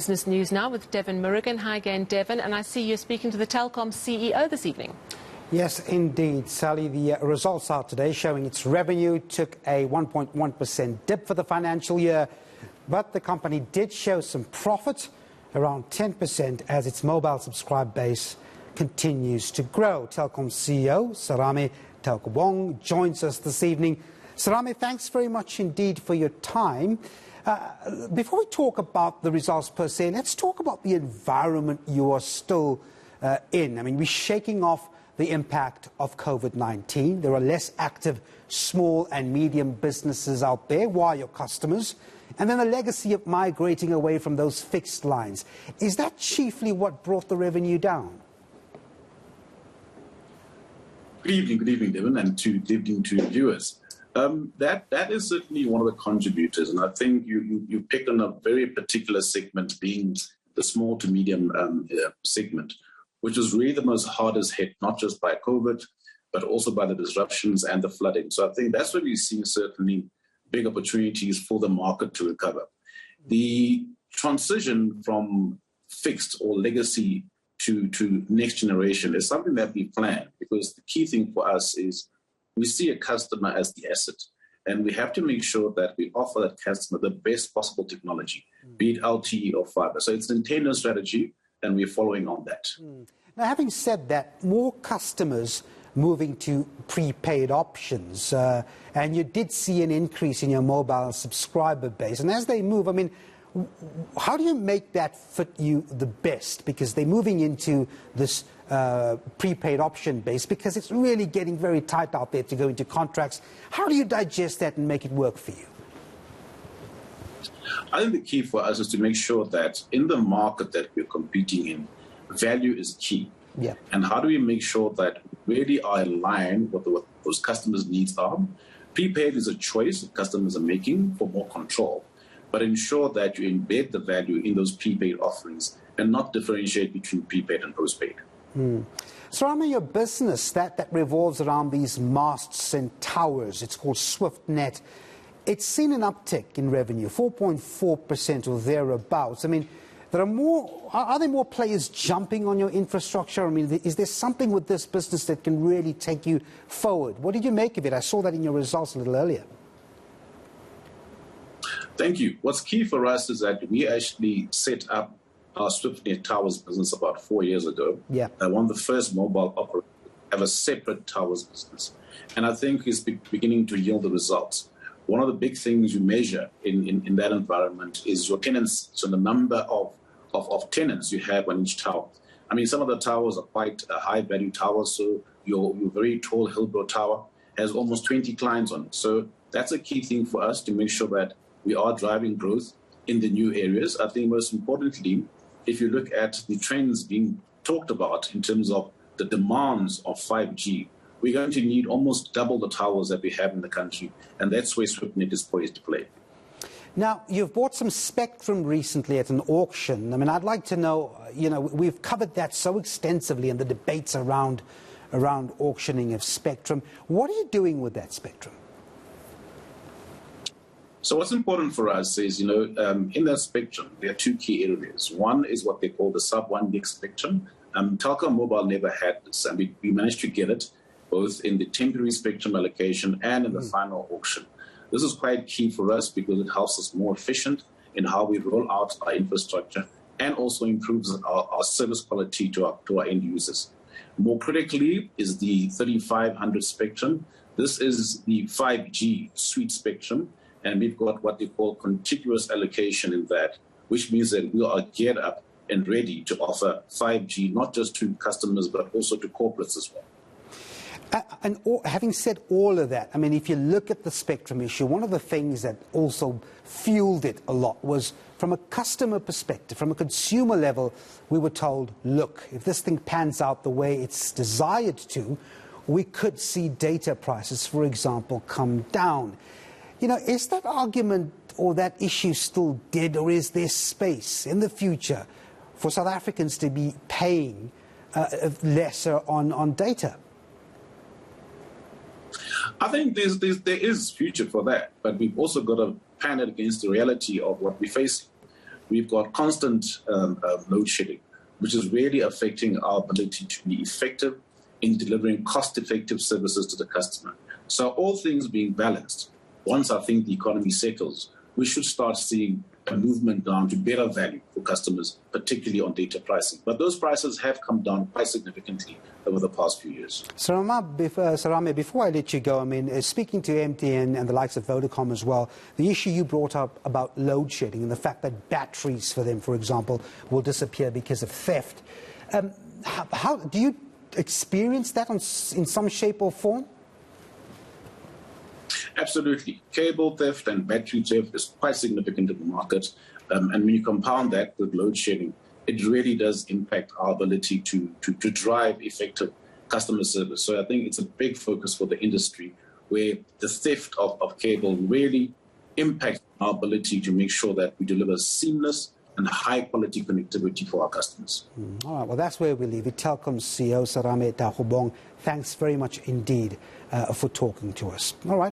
Business News now with Devin Murrigan. Hi again, Devin, and I see you're speaking to the Telkom CEO this evening. Yes, indeed, Sally. The results out today showing its revenue took a 1.1% dip for the financial year, but the company did show some profit, around 10%, as its mobile subscriber base continues to grow. Telkom CEO Serame Taukobong joins us this evening. Serame, thanks very much indeed for your time. Before we talk about the results per se, let's talk about the environment you are still in. I mean, we're shaking off the impact of COVID-19. There are less active small and medium businesses out there. Why your customers? And then a legacy of migrating away from those fixed lines. Is that chiefly what brought the revenue down? Good evening, Devin, and good evening to viewers. That is certainly one of the contributors, and I think you picked on a very particular segment, being the small to medium segment, which was really the most hardest hit, not just by COVID, but also by the disruptions and the flooding. So I think that's where we've seen certainly big opportunities for the market to recover. The transition from fixed or legacy to next generation is something that we plan, because the key thing for us is we see a customer as the asset, and we have to make sure that we offer that customer the best possible technology, be it LTE or fiber. So it's an internal strategy, and we're following on that. Now, having said that, more customers moving to prepaid options, and you did see an increase in your mobile subscriber base. And as they move, I mean, how do you make that fit you the best? Because they're moving into this prepaid option base, because it's really getting very tight out there to go into contracts. How do you digest that and make it work for you? I think the key for us is to make sure that in the market that we're competing in, value is key. Yeah. And how do we make sure that we really are aligned with what those customers' needs are? Prepaid is a choice that customers are making for more control, but ensure that you embed the value in those prepaid offerings and not differentiate between prepaid and postpaid. So, I mean, your business that revolves around these masts and towers, it's called SwiftNet. It's seen an uptick in revenue, 4.4% or thereabouts. I mean, are there more players jumping on your infrastructure? I mean, is there something with this business that can really take you forward? What did you make of it? I saw that in your results a little earlier. Thank you. What's key for us is that we actually set up our SwiftNet Towers business about 4 years ago. Yeah. One of the first mobile operators to have a separate towers business. And I think it's beginning to yield the results. One of the big things you measure in that environment is your tenants, so the number of tenants you have on each tower. I mean, some of the towers are quite high-value towers, so your very tall Hillbrow tower has almost 20 clients on it. So that's a key thing for us to make sure that we are driving growth in the new areas. I think most importantly, if you look at the trends being talked about in terms of the demands of 5G, we're going to need almost double the towers that we have in the country, and that's where SwiftNet is poised to play. Now, you've bought some spectrum recently at an auction. I mean, I'd like to know, we've covered that so extensively in the debates around auctioning of spectrum. What are you doing with that spectrum? So what's important for us is, in that spectrum, there are two key areas. One is what they call the sub-1 gig spectrum. Telkom Mobile never had this, and we managed to get it both in the temporary spectrum allocation and in the final auction. This is quite key for us because it helps us more efficient in how we roll out our infrastructure and also improves our service quality to our end users. More critically is the 3500 spectrum. This is the 5G suite spectrum, and we've got what they call contiguous allocation in that, which means that we are geared up and ready to offer 5G, not just to customers, but also to corporates as well. And having said all of that, I mean, if you look at the spectrum issue, one of the things that also fueled it a lot was from a customer perspective, from a consumer level, we were told, look, if this thing pans out the way it's desired to, we could see data prices, for example, come down. Is that argument or that issue still dead, or is there space in the future for South Africans to be paying lesser on data? I think there is future for that, but we've also got to pan it against the reality of what we're facing. we've got constant load shedding, which is really affecting our ability to be effective in delivering cost-effective services to the customer. So all things being balanced, once I think the economy settles, we should start seeing a movement down to better value for customers, particularly on data pricing. But those prices have come down quite significantly over the past few years. Sarame, before I let you go, I mean, speaking to MTN and the likes of Vodacom as well, the issue you brought up about load shedding and the fact that batteries for them, for example, will disappear because of theft. How do you experience that in some shape or form? Absolutely. Cable theft and battery theft is quite significant in the market. And when you compound that with load shedding, it really does impact our ability to drive effective customer service. So I think it's a big focus for the industry, where the theft of cable really impacts our ability to make sure that we deliver seamless and high-quality connectivity for our customers. All right, well, that's where we leave it. Telkom CEO Sarame Dagobong, thanks very much indeed for talking to us. All right.